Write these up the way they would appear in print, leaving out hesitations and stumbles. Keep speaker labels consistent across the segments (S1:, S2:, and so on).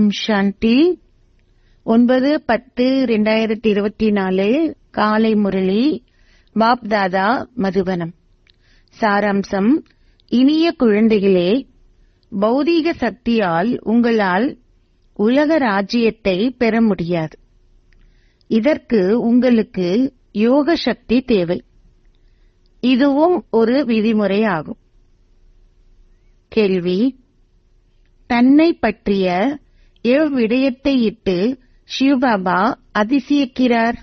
S1: ஓம் சாந்தி. 9/10/2024 காலை முரளி. பாப் தாதா, மதுவனம். சாராம்சம்: இனிய குழந்தைகளே, பௌதீக சக்தியால் உங்களால் உலக ராஜ்யத்தை பெற முடியாது. இதற்கு உங்களுக்கு யோக சக்தி தேவை. இதுவும் ஒரு விதிமுறையாகும். கேள்வி: தன்னை பற்றிய எவ்விடயத்தை இட்டு சிவபாபா அதிசயிக்கிறார்?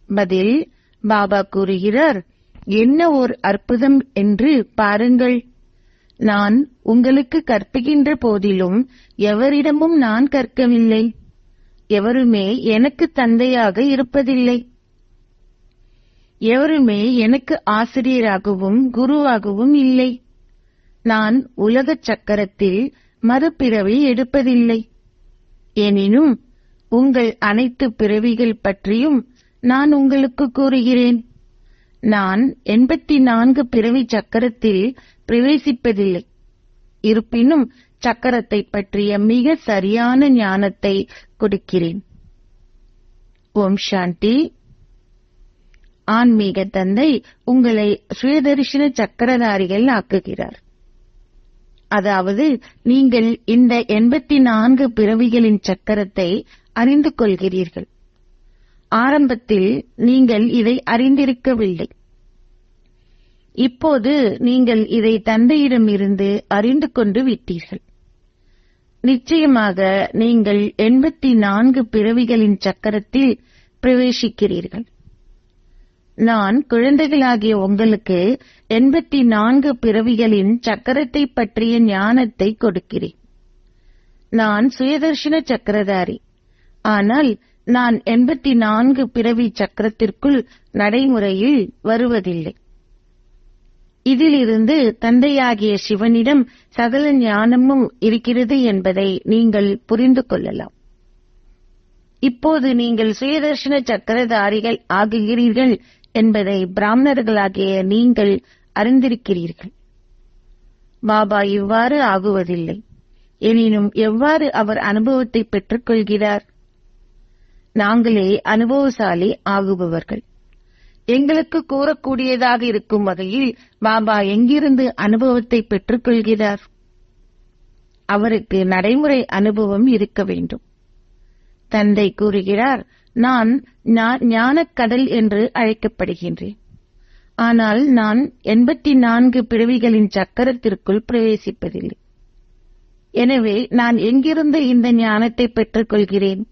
S1: பதில்: பாபா கூறுகிறார், என்ன ஓர் அற்புதம் என்று பாருங்கள். நான் உங்களுக்கு கற்பிக்கின்ற போதிலும் எவரிடமும் நான் கற்கவில்லை. எவருமே எனக்கு தந்தையாக இருப்பதில்லை. எவருமே எனக்கு ஆசிரியராகவும் குருவாகவும் இல்லை. நான் உலகச் சக்கரத்தில் மறுபிறவி எடுப்பதில்லை. எனினும் உங்கள் அனைத்து பிறவிகள் பற்றியும் நான் உங்களுக்கு கூறுகிறேன். நான் 84 பிறவி சக்கரத்தில் பிரவேசிப்பதில்லை. இருப்பினும் சக்கரத்தை பற்றிய மிக சரியான ஞானத்தை கொடுக்கிறேன். ஓம் சாந்தி. ஆன்மீக தந்தை உங்களை சுயதரிசன சக்கரதாரிகள் ஆக்குகிறார். அதாவது நீங்கள் இந்த 84 பிறவிகளின் சக்கரத்தை அறிந்து கொள்கிறீர்கள். ஆரம்பத்தில் நீங்கள் இதை அறிந்திருக்கவில்லை. இப்போது நீங்கள் இதை தந்தையிடமிருந்து அறிந்து கொண்டு விட்டீர்கள். நிச்சயமாக நீங்கள் 84 பிறவிகளின் சக்கரத்தில் பிரவேசிக்கிறீர்கள். நான் குழந்தைகளாகிய உங்களுக்கு 84 பிறவிகளின் சக்கரத்தை பற்றிய ஞானத்தை கொடுக்கிறேன். நான் சுயதர்ஷன சக்கரதாரி. ஆனால் நான் 84 பிறவி சக்கரத்திற்குள் நடைமுறையில் வருவதில்லை. இதிலிருந்து தந்தையாகிய சிவனிடம் சகல ஞானமும் இருக்கிறது என்பதை நீங்கள் புரிந்து கொள்ளலாம். இப்போது நீங்கள் சுயதர்ஷன சக்கரதாரிகள் ஆகுகிறீர்கள் என்பதை பிராமணர்களாகிய நீங்கள் அறிந்திருக்கிறீர்கள். பாபா இவ்வாறு ஆகுவதில்லை. எனினும் எவ்வாறு அவர் அனுபவத்தை பெற்றுக் கொள்கிறார்? நாங்களே அனுபவசாலி ஆகுபவர்கள். எங்களுக்கு கூறக்கூடியதாக இருக்கும் வகையில் பாபா எங்கிருந்து அனுபவத்தை பெற்றுக் கொள்கிறார்? அவருக்கு நடைமுறை அனுபவம் இருக்க வேண்டும். தந்தை கூறுகிறார், நான் ஞானக்கடல் என்று அழைக்கப்படுகின்றேன். ஆனால் நான் 84 பிறவிகளின் சக்கரத்திற்குள் பிரவேசிப்பதில்லை. எனவே நான் எங்கிருந்து இந்த ஞானத்தை பெற்றுக் கொள்கிறேன்?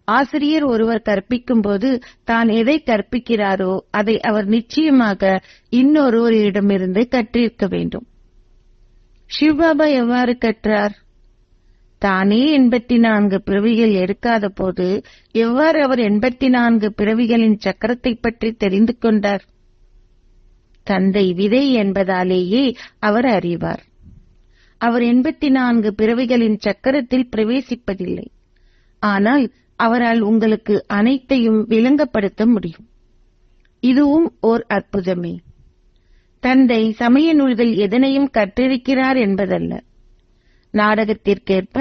S1: ஆசிரியர் ஒருவர் கற்பிக்கும் போது தான் எதை கற்பிக்கிறாரோ அதை அவர் நிச்சயமாக இன்னொருவரிடமிருந்து கற்றிருக்க வேண்டும். சிவபாபா எவ்வாறு கற்றார்? தானே 84 பிறவிகள் எடுக்காத போது எவ்வாறு அவர் 84 பிறவிகளின் சக்கரத்தை பற்றி தெரிந்து கொண்டார்? தந்தை விதை என்பதாலேயே அவர் அறிவார். அவர் 84 பிறவிகளின் சக்கரத்தில் பிரவேசிப்பதில்லை. ஆனால் அவரால் உங்களுக்கு அனைத்தையும் விளங்கப்படுத்த முடியும். இதுவும் ஓர் அற்புதமே. தந்தை சமய நூல்கள் எதனையும் கற்றிருக்கிறார் என்பதல்ல. நாடகத்திற்கேற்ப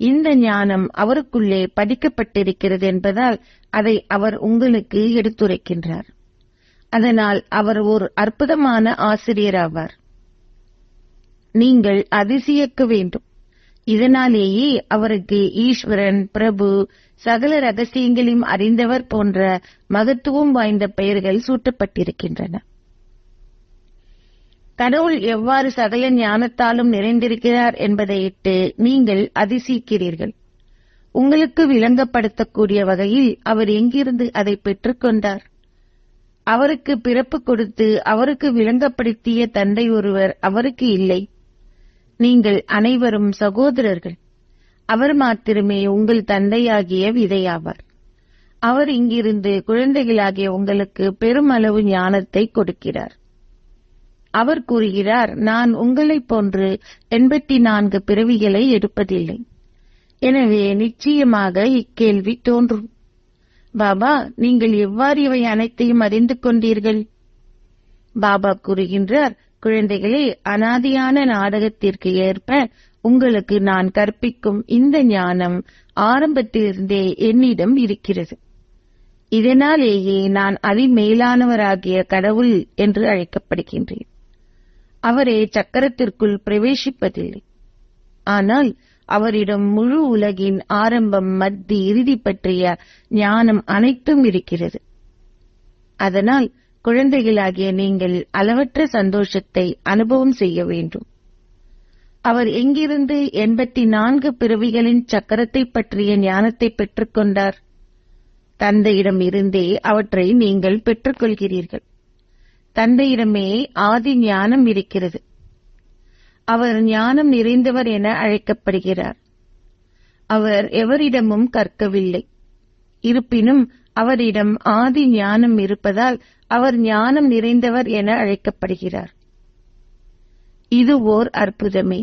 S1: இந்த ஞானம் அவருக்குள்ளே பதிக்கப்பட்டிருக்கிறது என்பதால் அதை அவர் உங்களுக்கு எடுத்துரைக்கின்றார். அதனால் அவர் ஒரு அற்புதமான ஆசிரியராவார். நீங்கள் அதிசயிக்க வேண்டும். இதனாலேயே அவருக்கு ஈஸ்வரன், பிரபு, சகல ரகசியங்களையும் அறிந்தவர் போன்ற மகத்துவம் வாய்ந்த பெயர்கள் சூட்டப்பட்டிருக்கின்றன. கடவுள் எவ்வாறு சகல ஞானத்தாலும் நிறைந்திருக்கிறார் என்பதையிட்டு நீங்கள் அதிசயிக்கிறீர்கள். உங்களுக்கு விளங்கப்படுத்தக்கூடிய வகையில் அவர் எங்கிருந்து அதை பெற்றுக்கொண்டார்? அவருக்கு பிறப்பு கொடுத்து அவருக்கு விளங்கப்படுத்திய தந்தை ஒருவர் அவருக்கு இல்லை. நீங்கள் அனைவரும் சகோதரர்கள். அவர் மாத்திரமே உங்கள் தந்தையாகிய விதையாவார். அவர் இங்கிருந்து குழந்தைகளாகிய உங்களுக்கு பெருமளவு ஞானத்தை கொடுக்கிறார். அவர் கூறுகிறார், நான் உங்களைப் போன்று 84 பிறவிகளை எடுப்பதில்லை. எனவே நிச்சயமாக இக்கேள்வி தோன்றும், பாபா, நீங்கள் எவ்வாறு இவை அனைத்தையும் அறிந்து கொண்டீர்கள்? பாபா கூறுகின்றார், குழந்தைகளே, அனாதியான நாடகத்திற்கு ஏற்ப உங்களுக்கு நான் கற்பிக்கும் இந்த ஞானம் ஆரம்பத்திலிருந்தே என்னிடம் இருக்கிறது. இதனாலேயே நான் அதிமேலானவராகிய கடவுள் என்று அழைக்கப்படுகின்றேன். அவரே சக்கரத்திற்குள் பிரவேசிப்பதில்லை. ஆனால் அவரிடம் முழு உலகின் ஆரம்பம், மத்தி, இறுதி பற்றிய ஞானம் அனைத்தும் இருக்கிறது. அதனால் குழந்தைகளாகிய நீங்கள் அளவற்ற சந்தோஷத்தை அனுபவம் செய்ய வேண்டும். அவர் எங்கிருந்து 84 பிறவிகளின் சக்கரத்தை பற்றிய ஞானத்தை பெற்றுக்கொண்டார்? தந்தையிடம் இருந்தே அவற்றை நீங்கள் பெற்றுக்கொள்கிறீர்கள். தந்தையிடமே ஆதி ஞானம் இருக்கிறது. அவர் ஞானம் நிறைந்தவர் என அழைக்கப்படுகிறார். அவர் எவரிடமும் கற்கவில்லை. இருப்பினும் அவரிடம் ஆதி ஞானம் இருப்பதால் அவர் ஞானம் நிறைந்தவர் என அழைக்கப்படுகிறார். இது ஓர் அற்புதமே.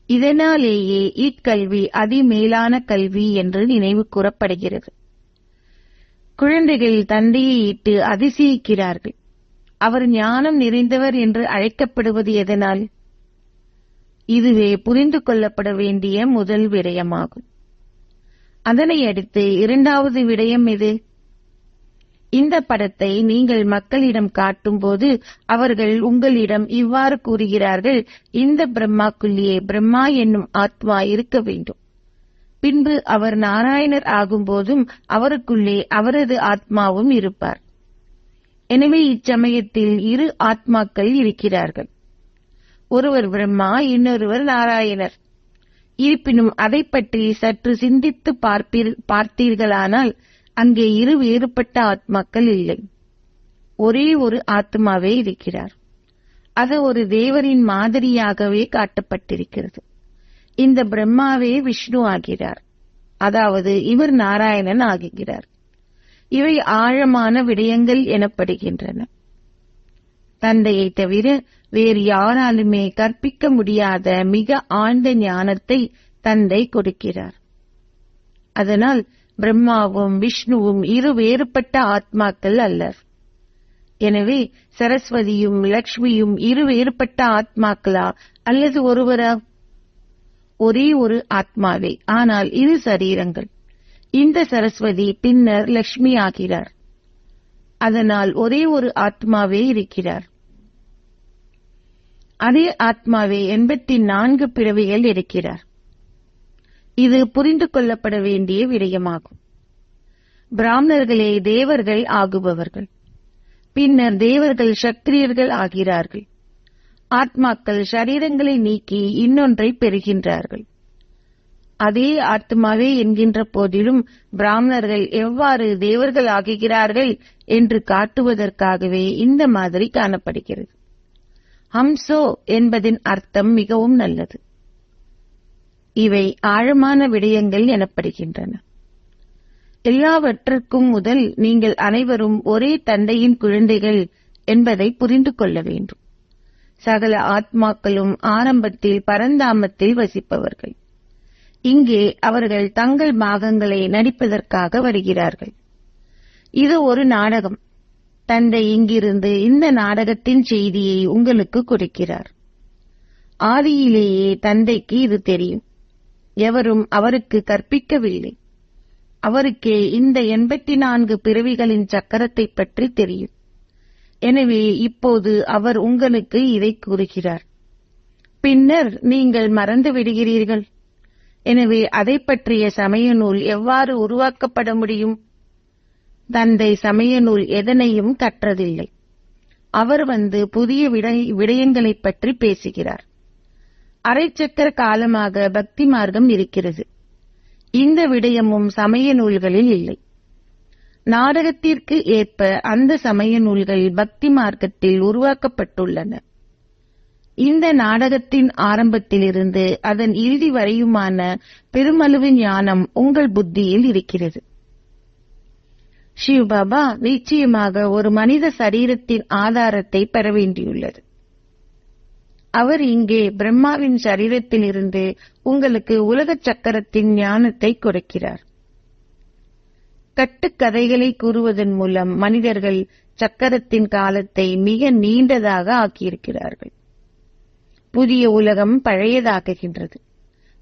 S1: இதனாலேயே இக்கல்வி அதிமேலான கல்வி என்று நினைவு கூறப்படுகிறது. குழந்தைகள் தந்தையை இட்டு அதிசயிக்கிறார்கள். அவர் ஞானம் நிறைந்தவர் என்று அழைக்கப்படுவது எதனால்? இதுவே புரிந்து கொள்ளப்பட வேண்டிய முதல் விடயமாகும். அதனை அடுத்து இரண்டாவது விடயம் எது? இந்த படத்தை நீங்கள் மக்களிடம் காட்டும்போது அவர்கள் உங்களிடம் இவ்வாறு கூறுகிறார்கள், இந்த பிரம்மாக்குள்ளேயே பிரம்மா என்னும் ஆத்மா இருக்க வேண்டும். பின்பு அவர் நாராயணர் ஆகும்போதும் அவருக்குள்ளே அவரது ஆத்மாவும் இருப்பார். எனவே இச்சமயத்தில் இரு ஆத்மாக்கள் இருக்கிறார்கள். ஒருவர் பிரம்மா, இன்னொருவர் நாராயணர். இருப்பினும் அதை பற்றி சற்று சிந்தித்து பார்த்தீர்களானால் அங்கே இரு வேறுபட்ட ஆத்மாக்கள் இல்லை. ஒரே ஒரு ஆத்மாவே இருக்கிறார். அது ஒரு தேவரின் மாதிரியாகவே காட்டப்பட்டிருக்கிறது. இந்த பிரம்மாவே விஷ்ணு ஆகிறார். அதாவது இவர் நாராயணன் ஆகிறார். இவை ஆழமான விடயங்கள் எனப்படுகின்றன. தந்தையை தவிர வேறு யாராலுமே கற்பிக்க முடியாத மிக ஆழ்ந்த ஞானத்தை தந்தை கொடுக்கிறார். அதனால் பிரம்மாவும் விஷ்ணுவும் இரு வேறுபட்ட ஆத்மாக்கள் அல்லர். எனவே சரஸ்வதியும் லக்ஷ்மியும் இரு வேறுபட்ட ஆத்மாக்களா அல்லது ஒருவரா? ஒரே ஒரு ஆத்மாவே, ஆனால் இரு சரீரங்கள். இந்த சரஸ்வதி பின்னர் லக்ஷ்மி ஆகிறார். அதனால் ஒரே ஒரு ஆத்மாவே இருக்கிறார். அதே ஆத்மாவே 84 பிறவிகள் இருக்கிறார். இது புரிந்து கொள்ளப்பட வேண்டிய விடயமாகும். பிராமணர்களே தேவர்கள் ஆகுபவர்கள். பின்னர் தேவர்கள் சத்திரியர்கள் ஆகிறார்கள். ஆத்மாக்கள் சரீரங்களை நீக்கி இன்னொன்றை பெறுகின்றார்கள். அதே ஆத்மாவே என்கின்ற போதிலும் பிராமணர்கள் எவ்வாறு தேவர்கள் ஆகுகிறார்கள் என்று காட்டுவதற்காகவே இந்த மாதிரி காணப்படுகிறது. ஹம்சோ என்பதின் அர்த்தம் மிகவும் நல்லது. இவை ஆழமான விடயங்கள் எனப்படுகின்றன. எல்லாவற்றிற்கும் முதல் நீங்கள் அனைவரும் ஒரே தந்தையின் குழந்தைகள் என்பதை புரிந்து கொள்ள வேண்டும். சகல ஆத்மாக்களும் ஆரம்பத்தில் பரந்தாமத்தில் வசிப்பவர்கள். இங்கே அவர்கள் தங்கள் பாகங்களை நடிப்பதற்காக வருகிறார்கள். இது ஒரு நாடகம். தந்தை இங்கிருந்து இந்த நாடகத்தின் செய்தியை உங்களுக்கு கொடுக்கிறார். ஆதியிலேயே தந்தைக்கு இது தெரியும். எவரும் அவருக்கு கற்பிக்கவில்லை. அவருக்கே இந்த 84 பிறவிகளின் சக்கரத்தை பற்றி தெரியும். எனவே இப்போது அவர் உங்களுக்கு இதை கூறுகிறார். பின்னர் நீங்கள் மறந்து விடுகிறீர்கள். எனவே அதை பற்றிய சமய நூல் எவ்வாறு உருவாக்கப்பட முடியும்? தந்தை சமய நூல் எதனையும் கற்றதில்லை. அவர் புதிய விடயங்களைப் பற்றி பேசுகிறார். அரை சக்கர காலமாக பக்தி மார்க்கம் இருக்கிறது. இந்த விடயமும் சமய நூல்களில் இல்லை. நாடகத்திற்கு ஏற்ப அந்த சமய நூல்கள் பக்தி மார்க்கத்தில் உருவாக்கப்பட்டுள்ளன. இந்த நாடகத்தின் ஆரம்பத்திலிருந்து அதன் இறுதி வரையுமான பெருமளவு ஞானம் உங்கள் புத்தியில் இருக்கிறது. சிவபாபா நிச்சயமாக ஒரு மனித சரீரத்தின் ஆதாரத்தை பெற வேண்டியுள்ளது. அவர் இங்கே பிரம்மாவின் சரீரத்திலிருந்து உங்களுக்கு உலக சக்கரத்தின் ஞானத்தை கொடுக்கிறார். கட்டுக்கதைகளை கூறுவதன் மூலம் மனிதர்கள் சக்கரத்தின் காலத்தை மிக நீண்டதாக ஆக்கியிருக்கிறார்கள். புதிய உலகம் பழையதாக்குகின்றது.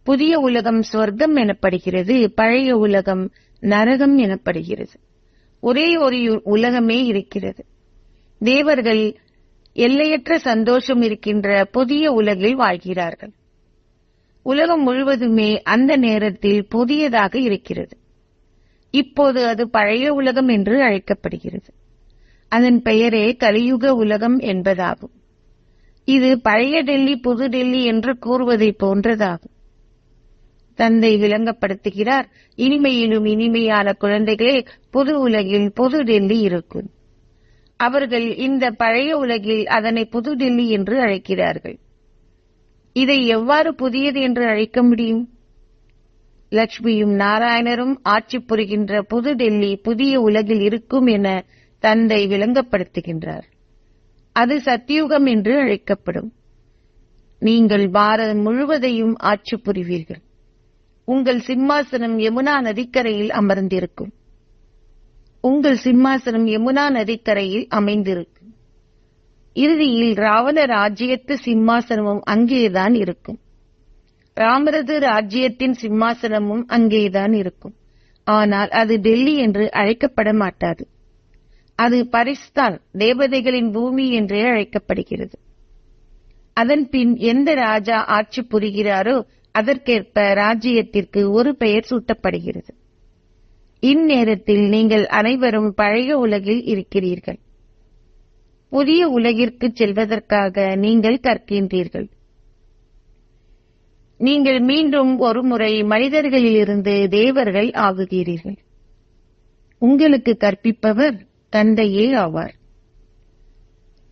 S1: புதிய உலகம் சொர்க்கம் எனப்படுகிறது, பழைய உலகம் நரகம் எனப்படுகிறது. ஒரே ஒரு உலகமே இருக்கிறது. தேவர்கள் எல்லையற்ற சந்தோஷம் இருக்கின்ற புதிய உலகில் வாழ்கிறார்கள். உலகம் முழுவதுமே அந்த நேரத்தில் புதியதாக இருக்கிறது. இப்போது அது பழைய உலகம் என்று அழைக்கப்படுகிறது. அதன் பெயரே கலியுக உலகம் என்பதாகும். இது பழைய டெல்லி புது டெல்லி என்று கூறுவதை போன்றதாகும். தந்தை விளங்கப்படுத்துகிறார், இனிமையிலும் இனிமையான குழந்தைகளே, புது உலகில் புது டெல்லி இருக்கும். அவர்கள் இந்த பழைய உலகில் அதனை புது டெல்லி என்று அழைக்கிறார்கள். இதை எவ்வாறு புதியது என்று அழைக்க முடியும்? லட்சுமியும் நாராயணரும் ஆட்சி புரிகின்ற புது டெல்லி புதிய உலகில் இருக்கும் என தந்தை விளங்கப்படுத்துகின்றார். அது சத்தியுகம் என்று அழைக்கப்படும். நீங்கள் பாரதம் முழுவதையும் ஆட்சி புரிவீர்கள். உங்கள் சிம்மாசனம் யமுனா நதிக்கரையில் அமர்ந்திருக்கும். உங்கள் சிம்மாசனம் யமுனா நதிக்கரையில் அமைந்திருக்கும். இறுதியில் ராவண ராஜ்யத்து சிம்மாசனமும் அங்கேதான் இருக்கும். ராமரது ராஜ்யத்தின் சிம்மாசனமும் அங்கேதான் இருக்கும். ஆனால் அது டெல்லி என்று அழைக்கப்பட மாட்டாது. அது பரிஸ்தான், தேவதைகளின் பூமி என்றே அழைக்கப்படுகிறது. அதன் பின் எந்த ராஜா ஆட்சி புரிகிறாரோ அதற்கேற்ப ராஜ்யத்திற்கு ஒரு பெயர் சூட்டப்படுகிறது. இந்நேரத்தில் நீங்கள் அனைவரும் பழைய உலகில் இருக்கிறீர்கள். புதிய உலகிற்கு செல்வதற்காக நீங்கள் கற்கின்றீர்கள். நீங்கள் மீண்டும் ஒரு முறை மனிதர்களிலிருந்து தேவர்கள் ஆகுகிறீர்கள். உங்களுக்கு கற்பிப்பவர் தந்தையே ஆவார்.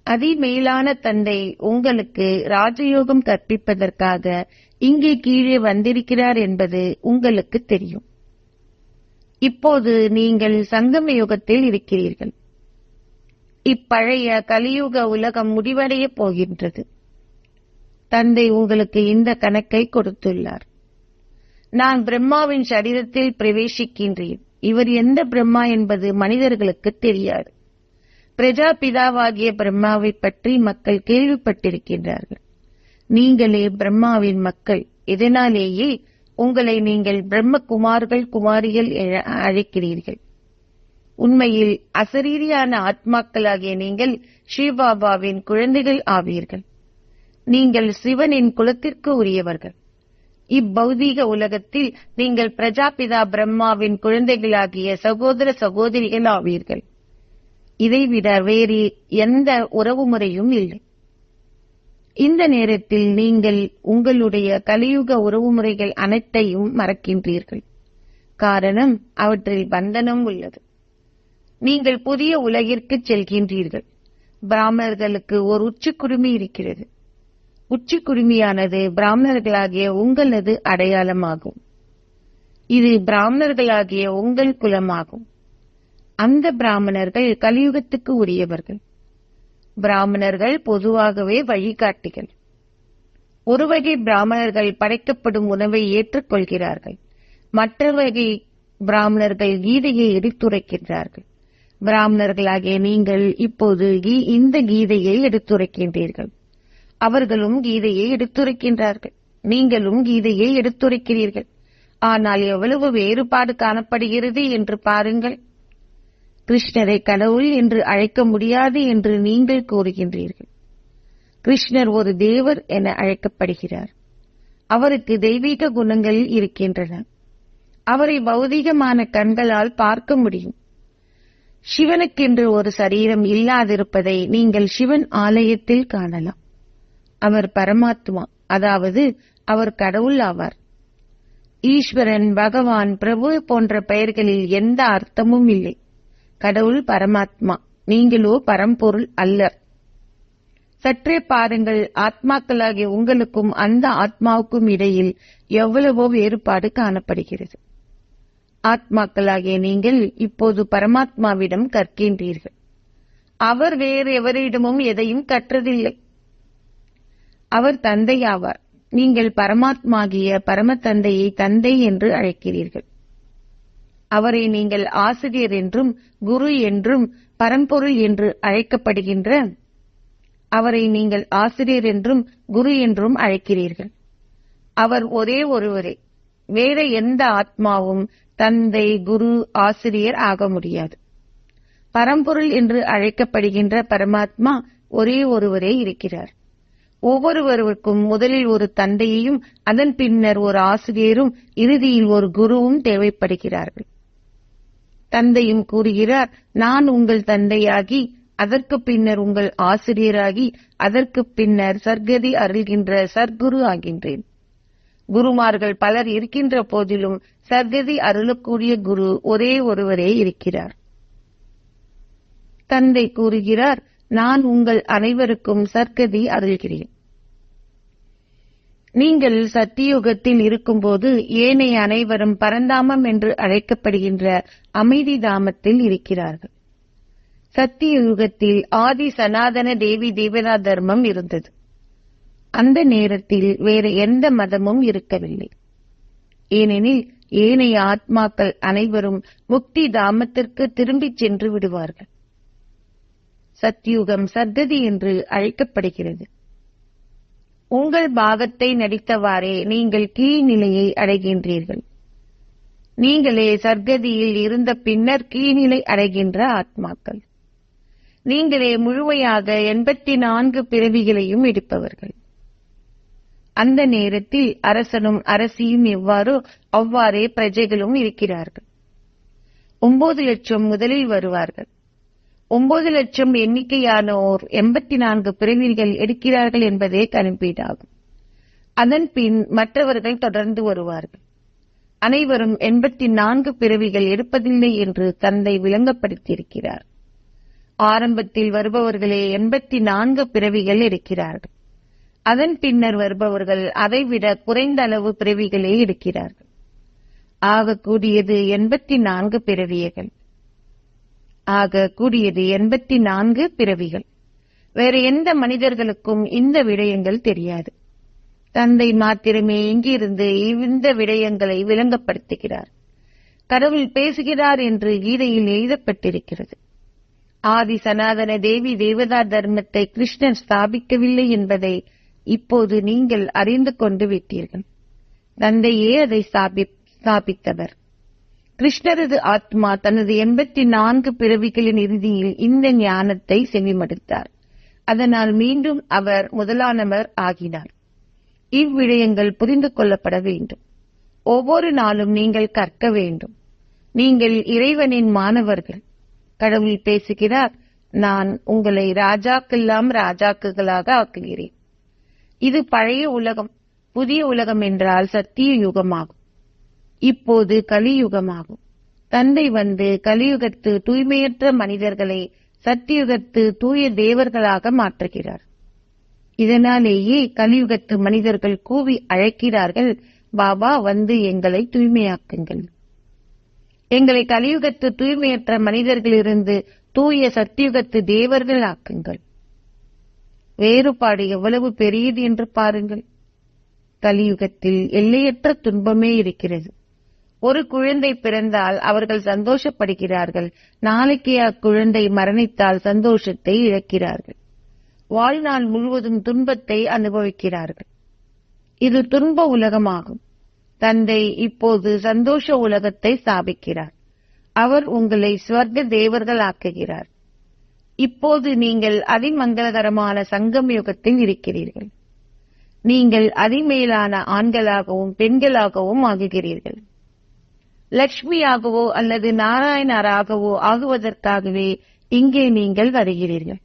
S1: அதிமேலான தந்தை உங்களுக்கு ராஜயோகம் கற்பிப்பதற்காக இங்கே கீழே வந்திருக்கிறார் என்பது உங்களுக்கு தெரியும். இப்போது நீங்கள் சங்கம யுகத்தில் இருக்கிறீர்கள். இப்பழைய கலியுக உலகம் முடிவடைய போகின்றது. தந்தை உங்களுக்கு இந்த கணக்கை கொடுத்துள்ளார். நான் பிரம்மாவின் சரீரத்தில் பிரவேசிக்கின்றேன். இவர் எந்த பிரம்மா என்பது மனிதர்களுக்கு தெரியாது. பிரஜாபிதாவாகிய பிரம்மாவை பற்றி மக்கள் கேள்விப்பட்டிருக்கின்றார்கள். நீங்களே பிரம்மாவின் மக்கள். இதனாலேயே உங்களை நீங்கள் பிரம்மகுமார்கள் குமாரிகள் அழைக்கிறீர்கள். உண்மையில் அசரீரியான ஆத்மாக்களாகிய நீங்கள் ஸ்ரீபாபாவின் குழந்தைகள் ஆவீர்கள். நீங்கள் சிவனின் குலத்திற்கு உரியவர்கள். இப்பௌதீக உலகத்தில் நீங்கள் பிரஜாபிதா பிரம்மாவின் குழந்தைகளாகிய சகோதர சகோதரிகள் ஆவீர்கள். இதைவிட வேறு எந்த உறவு முறையும் இல்லை. இந்த நேரத்தில் நீங்கள் உங்களுடைய கலியுக உறவுமுறைகள் அனைத்தையும் மறக்கின்றீர்கள். காரணம், அவற்றில் பந்தனம் உள்ளது. நீங்கள் புதிய உலகிற்கு செல்கின்றீர்கள். பிராமணர்களுக்கு ஒரு உச்சிக்குடுமி இருக்கிறது. உச்சிக்குடுமியானது பிராமணர்களாகிய உங்களது அடையாளமாகும். இது பிராமணர்களாகிய உங்கள் குலமாகும். அந்த பிராமணர்கள் கலியுகத்துக்கு உரியவர்கள். பிராமணர்கள் பொதுவாகவே வழிகாட்டிகள். ஒரு வகை பிராமணர்கள் படைக்கப்படும் உணவை ஏற்றுக்கொள்கிறார்கள். மற்ற வகை பிராமணர்கள் கீதையை எடுத்துரைக்கின்றார்கள். பிராமணர்களாகிய நீங்கள் இப்போது இந்த கீதையை எடுத்துரைக்கின்றீர்கள். அவர்களும் கீதையை எடுத்துரைக்கின்றார்கள். நீங்களும் கீதையை எடுத்துரைக்கிறீர்கள். ஆனால் எவ்வளவு வேறுபாடு காணப்படுகிறது என்று பாருங்கள். கிருஷ்ணரை கடவுள் என்று அழைக்க முடியாது என்று நீங்கள் கூறுகின்றீர்கள். கிருஷ்ணர் ஒரு தேவர் என அழைக்கப்படுகிறார். அவருக்கு தெய்வீக குணங்கள் இருக்கின்றன. அவரை பௌதீகமான கண்களால் பார்க்க முடியும். சிவனுக்கென்று ஒரு சரீரம் இல்லாதிருப்பதை நீங்கள் சிவன் ஆலயத்தில் காணலாம். அவர் பரமாத்மா, அதாவது அவர் கடவுள் ஆவார். ஈஸ்வரன், பகவான், பிரபு போன்ற பெயர்களில் எந்த அர்த்தமும் இல்லை. கடவுள் பரமாத்மா, நீங்களோ பரம்பொருள் அல்லர். சற்றே பாருங்கள், ஆத்மாக்களாகிய உங்களுக்கும் அந்த ஆத்மாவுக்கும் இடையில் எவ்வளவோ வேறுபாடு காணப்படுகிறது. ஆத்மாக்களாகிய நீங்கள் இப்போது பரமாத்மாவிடம் கற்கின்றீர்கள். அவர் வேறு எவரிடமும் எதையும் கற்றதில்லை. அவர் தந்தையாவார். நீங்கள் பரமாத்மாகிய பரம தந்தையை தந்தை என்று அழைக்கிறீர்கள். அவரை நீங்கள் ஆசிரியர் என்றும் குரு என்றும் பரம்பொருள் என்று அழைக்கப்படுகின்ற அவரை நீங்கள் ஆசிரியர் என்றும் குரு என்றும் அழைக்கிறீர்கள். அவர் ஒரே ஒருவரே. வேற எந்த ஆத்மாவும் தந்தை, குரு, ஆசிரியர் ஆக முடியாது. பரம்பொருள் என்று அழைக்கப்படுகின்ற பரமாத்மா ஒரே ஒருவரே இருக்கிறார். ஒவ்வொருவருக்கும் முதலில் ஒரு தந்தையையும் அதன் பின்னர் ஒரு ஆசிரியரும் இறுதியில் ஒரு குருவும் தேவைப்படுகிறார்கள். தந்தையும் கூறுகிறார், நான் உங்கள் தந்தையாகி அதற்கு பின்னர் உங்கள் ஆசிரியராகி அதற்கு பின்னர் சர்க்கதி அருள்கின்ற சர்க்குரு ஆகின்றேன். குருமார்கள் பலர் இருக்கின்ற போதிலும் சர்க்கதி அருளக்கூடிய குரு ஒரே ஒருவரே இருக்கிறார். தந்தை கூறுகிறார், நான் உங்கள் அனைவருக்கும் சர்க்கதி அருள்கிறேன். நீங்கள் சத்தியுகத்தில் இருக்கும்போது ஏனைய அனைவரும் பரந்தாமம் என்று அழைக்கப்படுகின்ற அமைதி தாமத்தில் இருக்கிறார்கள். சத்தியுகத்தில் ஆதி சனாதன தேவி தேவதா தர்மம் இருந்தது. அந்த நேரத்தில் வேறு எந்த மதமும் இருக்கவில்லை. ஏனெனில் ஏனைய ஆத்மாக்கள் அனைவரும் முக்தி தாமத்திற்கு திரும்பிச் சென்று விடுவார்கள். சத்யுகம் சர்க்கதி என்று அழைக்கப்படுகிறது. உங்கள் பாகத்தை நடித்தவாறே நீங்கள் கீழ்நிலையை அடைகின்றீர்கள். நீங்களே சர்க்கதியில் இருந்த பின்னர் கீழ்நிலை அடைகின்ற ஆத்மாக்கள். நீங்களே முழுமையாக 84 பிறவிகளையும் எடுப்பவர்கள். அந்த நேரத்தில் அரசனும் அரசியும் எவ்வாறோ அவ்வாறே பிரஜைகளும் இருக்கிறார்கள். 9 லட்சம் முதலில் வருவார்கள். 9 லட்சம் எண்ணிக்கையானோர் 84 பிறவிகள் எடுக்கிறார்கள் என்பதே கணிப்பீடாகும். அதன் பின் மற்றவர்கள் தொடர்ந்து வருவார்கள். அனைவரும் 84 பிறவிகள் எடுப்பதில்லை என்று தந்தை விளங்கப்படுத்தியிருக்கிறார். ஆரம்பத்தில் வருபவர்களே 84 பிறவிகள் எடுக்கிறார்கள். அதன் பின்னர் வருபவர்கள் அதைவிட குறைந்த அளவு பிறவிகளே எடுக்கிறார்கள். ஆகக்கூடியது 84 பிறவிகள். ஆகக்கூடியது 84 பிறவிகள். வேற எந்த மனிதர்களுக்கும் இந்த விடயங்கள் தெரியாது. தந்தை மாத்திரமே இங்கிருந்து இந்த விடயங்களை விளங்கப்படுத்துகிறார். கடவுள் பேசுகிறார் என்று கீதையில் எழுதப்பட்டிருக்கிறது. ஆதி சனாதன தேவி தேவதா தர்மத்தை கிருஷ்ணர் ஸ்தாபிக்கவில்லை என்பதை இப்போது நீங்கள் அறிந்து கொண்டு விட்டீர்கள். தந்தையே அதை ஸ்தாபித்தவர். கிருஷ்ணரது ஆத்மா தனது 84 பிறவிகளின் இறுதியில் இந்த ஞானத்தை செவிமடுத்தார். அதனால் மீண்டும் அவர் முதலானவர் ஆகினார். இவ்விடயங்கள் புரிந்து கொள்ளப்பட வேண்டும். ஒவ்வொரு நாளும் நீங்கள் கற்க வேண்டும். நீங்கள் இறைவனின் மாணவர்கள். கடவுள் பேசுகிறார், நான் உங்களை ராஜாக்கெல்லாம் ராஜாக்களாக ஆக்குகிறேன். இது பழைய உலகம். புதிய உலகம் என்றால் சத்திய யுகமாகும். இப்போது கலியுகமாகும். தந்தை வந்து கலியுகத்து தூய்மையற்ற மனிதர்களை சத்தியுகத்து தூய தேவர்களாக மாற்றுகிறார். இதனாலேயே கலியுகத்து மனிதர்கள் கூவி அழைக்கிறார்கள், பாபா வந்து எங்களை தூய்மையாக்குங்கள். எங்களை கலியுகத்து தூய்மையற்ற மனிதர்களிலிருந்து தூய சத்தியுகத்து தேவர்கள் ஆக்குங்கள். வேறுபாடு எவ்வளவு பெரியது என்று பாருங்கள். கலியுகத்தில் எல்லையற்ற துன்பமே இருக்கிறது. ஒரு குழந்தை பிறந்தால் அவர்கள் சந்தோஷப்படுகிறார்கள். நாளைக்கே அக்குழந்தை மரணித்தால் சந்தோஷத்தை இழக்கிறார்கள். வாழ்நாள் முழுவதும் துன்பத்தை அனுபவிக்கிறார்கள். இது துன்ப உலகமாகும். தந்தை இப்போது சந்தோஷ உலகத்தை ஸ்தாபிக்கிறார். அவர் உங்களை ஸ்வர்க்க தேவர்கள் ஆக்குகிறார். இப்போது நீங்கள் அதிமங்களகரமான சங்கம் யுகத்தில் இருக்கிறீர்கள். நீங்கள் அதிமேலான ஆண்களாகவும் பெண்களாகவும் ஆகுகிறீர்கள். லட்சுமியாகவோ அல்லது நாராயணராகவோ ஆகுவதற்காகவே இங்கே நீங்கள் வருகிறீர்கள்.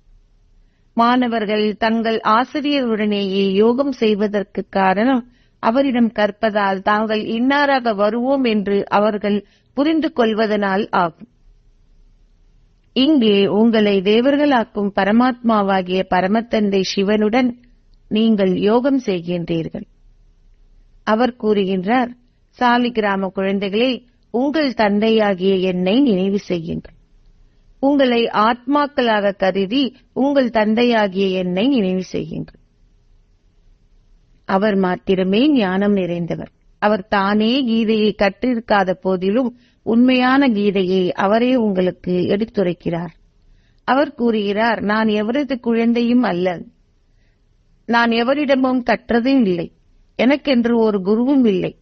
S1: மாணவர்கள் தங்கள் ஆசிரியருடனேயே யோகம் செய்வதற்கு காரணம் அவரிடம் கற்பதால் தாங்கள் இன்னாராக வருவோம் என்று அவர்கள் புரிந்து கொள்வதனால் ஆகும். இங்கே உங்களை தேவர்களாக்கும் பரமாத்மாவாகிய பரமத்தந்தை சிவனுடன் நீங்கள் யோகம் செய்கின்றீர்கள். அவர் கூறுகின்றார், சாலிகிராம குழந்தைகளே, உங்கள் தந்தையாகிய என்னை நினைவு செய்யுங்கள். உங்களை ஆத்மாக்களாக கருதி உங்கள் தந்தையாகிய என்னை நினைவு செய்யுங்கள். அவர் மாத்திரமே ஞானம் நிறைந்தவர். அவர் தானே கீதையை கற்றிருக்காத போதிலும் உண்மையான கீதையை அவரே உங்களுக்கு எடுத்துரைக்கிறார். அவர் கூறுகிறார், நான் எவரது குழந்தையும் அல்ல, நான் எவரிடமும் கற்றதும் இல்லை, எனக்கென்று ஒரு குருவும் இல்லை.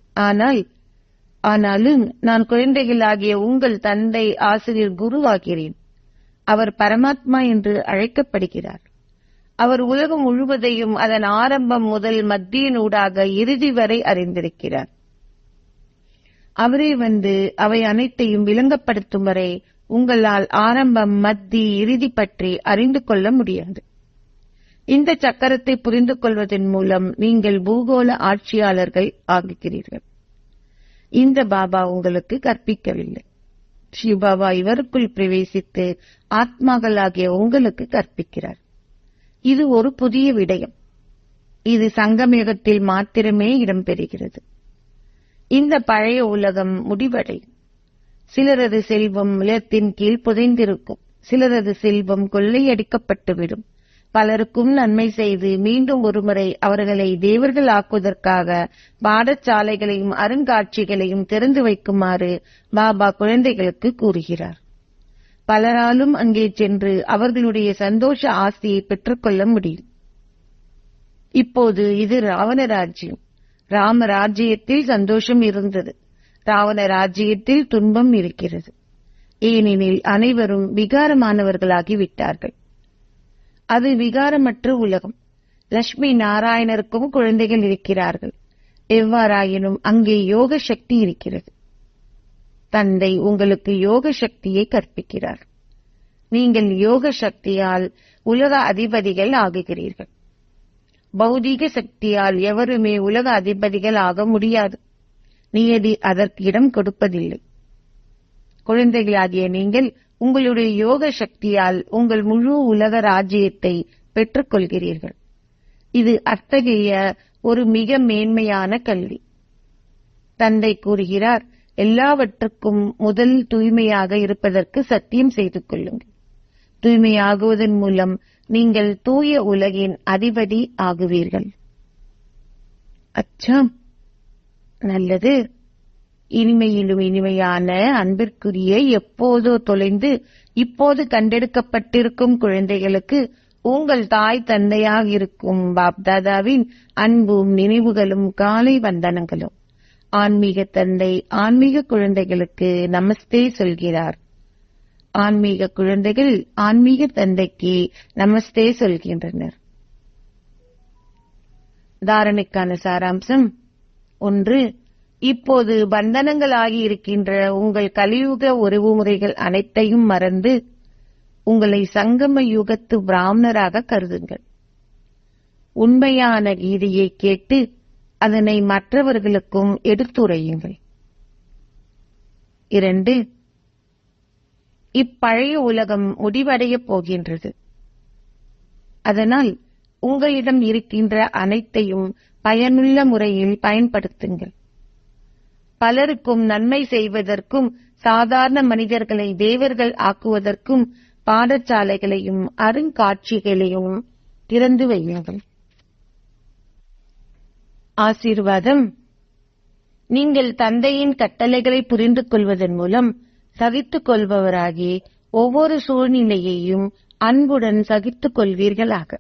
S1: ஆனாலும் நான் குழந்தைகளாகிய உங்கள் தந்தை ஆசிரியர் குருவாகிறேன். அவர் பரமாத்மா என்று அழைக்கப்படுகிறார். அவர் உலகம் முழுவதையும் அதன் ஆரம்பம் முதல் மத்தியினூடாக இறுதி வரை அறிந்திருக்கிறார். அவரே வந்து அவை அனைத்தையும் விளங்கப்படுத்தும் வரை உங்களால் ஆரம்பம், மத்தி, இறுதி பற்றி அறிந்து கொள்ள முடியாது. இந்த சக்கரத்தை புரிந்து கொள்வதன் மூலம் நீங்கள் பூகோள ஆட்சியாளர்கள் ஆகுகிறீர்கள். இந்த பாபா உங்களுக்கு கற்பிக்கவில்லை. சிவபாபா இவருக்குள் பிரவேசித்து ஆத்மாக்களாகிய உங்களுக்கு கற்பிக்கிறார். இது ஒரு புதிய விடயம். இது சங்கமயுகத்தில் மாத்திரமே இடம்பெறுகிறது. இந்த பழைய உலகம் முடிவடையும். சிலரது செல்வம் நிலத்தின் கீழ் புதைந்திருக்கும். சிலரது செல்வம் கொள்ளையடிக்கப்பட்டுவிடும். பலருக்கும் நன்மை செய்து மீண்டும் ஒருமுறை அவர்களை தேவர்கள் ஆக்குவதற்காக பாடசாலைகளையும் அருங்காட்சிகளையும் திறந்து வைக்குமாறு பாபா குழந்தைகளுக்கு கூறுகிறார். பலராலும் அங்கே சென்று அவர்களுடைய சந்தோஷ ஆசையை பெற்றுக்கொள்ள முடியும். இப்போது இது ராவண ராஜ்யம். ராம ராஜ்யத்தில் சந்தோஷம் இருந்தது. ராவண ராஜ்யத்தில் துன்பம் இருக்கிறது. ஏனெனில் அனைவரும் விகாரமானவர்களாகிவிட்டார்கள். அது விகாரமற்ற உலகம். லட்சுமி நாராயணருக்கும் குழந்தைகள் இருக்கிறார்கள். எவ்வாறாயினும் அங்கே யோக சக்தி இருக்கிறது. தந்தை உங்களுக்கு யோக சக்தியை கற்பிக்கிறார். நீங்கள் யோக சக்தியால் உலக அதிபதிகள் ஆகுகிறீர்கள். பௌதீக சக்தியால் எவருமே உலக அதிபதிகள் ஆக முடியாது. நியதி அதற்கு இடம் கொடுப்பதில்லை. குழந்தைகளாகிய நீங்கள் உங்களுடைய யோக சக்தியால் உங்கள் முழு உலக ராஜ்யத்தை பெற்றுக் கொள்கிறீர்கள். இது அத்தகைய ஒரு மிக மேன்மையான கல்வி. தந்தை கூறுகிறார், எல்லாவற்றுக்கும் முதல் தூய்மையாக இருப்பதற்கு சத்தியம் செய்து கொள்ளுங்கள். தூய்மையாகுவதன் மூலம் நீங்கள் தூய உலகின் அதிபதி ஆகுவீர்கள். அச்சா, நல்லது. இனிமையிலும் இனிமையான அன்பிற்குரிய, எப்போதோ தொலைந்து இப்போது கண்டெடுக்கப்பட்டிருக்கும் குழந்தைகளுக்கு உங்கள் தாய் தந்தையாக இருக்கும் பாப்தாதாவின் அன்பும் நினைவுகளும் காலை வந்தனங்களும். ஆன்மீக தந்தை ஆன்மீக குழந்தைகளுக்கு நமஸ்தே சொல்கிறார். ஆன்மீக குழந்தைகள் ஆன்மீக தந்தைக்கு நமஸ்தே சொல்கின்றனர். தாரணைக்கான சாராம்சம் 1. இப்போது பந்தனங்களாகி இருக்கின்ற உங்கள் கலியுக உறவுமுறைகள் அனைத்தையும் மறந்து உங்களை சங்கம யுகத்து பிராமணராக கருதுங்கள். உண்மையான கீதையை கேட்டு அதனை மற்றவர்களுக்கும் எடுத்துரையுங்கள். 2. இப்பழைய உலகம் முடிவடையப் போகின்றது. அதனால் உங்களிடம் இருக்கின்ற அனைத்தையும் பயனுள்ள முறையில் பயன்படுத்துங்கள். பலருக்கும் நன்மை செய்வதற்கும் சாதாரண மனிதர்களை தேவர்கள் ஆக்குவதற்கும் பாடசாலைகளையும் அருங்காட்சிகளையும் திறந்து வையுங்கள். ஆசீர்வாதம். நீங்கள் தந்தையின் கட்டளைகளை புரிந்து கொள்வதன் மூலம் சகித்துக் கொள்பவராகி ஒவ்வொரு சூழ்நிலையையும் அன்புடன் சகித்துக் கொள்வீர்களாக.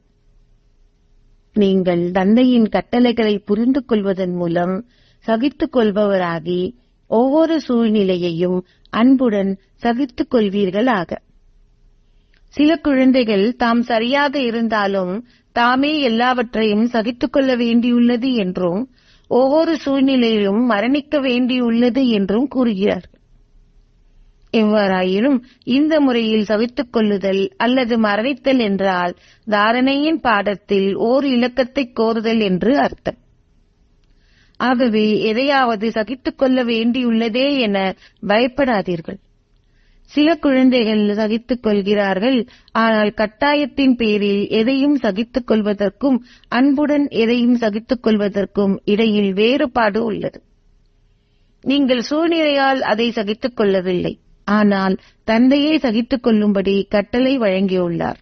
S1: நீங்கள் தந்தையின் கட்டளைகளை புரிந்து கொள்வதன் மூலம் சகித்துக் கொள்பவராகி ஒவ்வொரு சூழ்நிலையையும் அன்புடன் சகித்துக் கொள்வீர்களாக. சில குழந்தைகள் தாம் சரியாக இருந்தாலும் தாமே எல்லாவற்றையும் சகித்துக் கொள்ள வேண்டியுள்ளது என்றும் ஒவ்வொரு சூழ்நிலையிலும் மரணிக்க வேண்டியுள்ளது என்றும் கூறுகிறார்கள். எவ்வாறாயினும் இந்த முறையில் சகித்துக் கொள்ளுதல் அல்லது மரணித்தல் என்றால் தாரணையின் பாடத்தில் ஓர் இலக்கத்தை கோருதல் என்று அர்த்தம். ஆகவே எதையாவது சகித்துக் கொள்ள வேண்டியுள்ளதே என பயப்படாதீர்கள். சில குழந்தைகள் சகித்துக் கொள்கிறார்கள், ஆனால் கட்டாயத்தின் பேரில் எதையும் சகித்துக் கொள்வதற்கும் அன்புடன் எதையும் சகித்துக் கொள்வதற்கும் இடையில் வேறுபாடு உள்ளது. நீங்கள் சூழ்நிலையால் அதை சகித்துக் கொள்ளவில்லை, ஆனால் தந்தையை சகித்துக் கொள்ளும்படி கட்டளை வழங்கியுள்ளார்.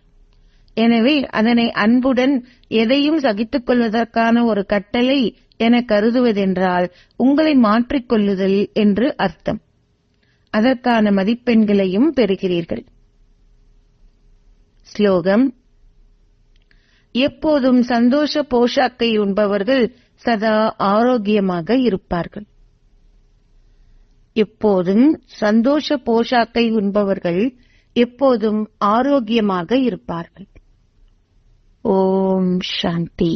S1: எனவே அதனை அன்புடன் எதையும் சகித்துக் கொள்வதற்கான ஒரு கட்டளை என கருதுவதென்றால் உங்களை மாற்றிக்கொள்ளுதல் என்று அர்த்தம். அதற்கான மதிப்பெண்களையும் பெறுகிறீர்கள். ஸ்லோகம். எப்போதும் சந்தோஷ போஷாக்கை உண்பவர்கள் சதா ஆரோக்கியமாக இருப்பார்கள். எப்போதும் சந்தோஷ போஷாக்கை உண்பவர்கள் எப்போதும் ஆரோக்கியமாக இருப்பார்கள். ஓம் சாந்தி.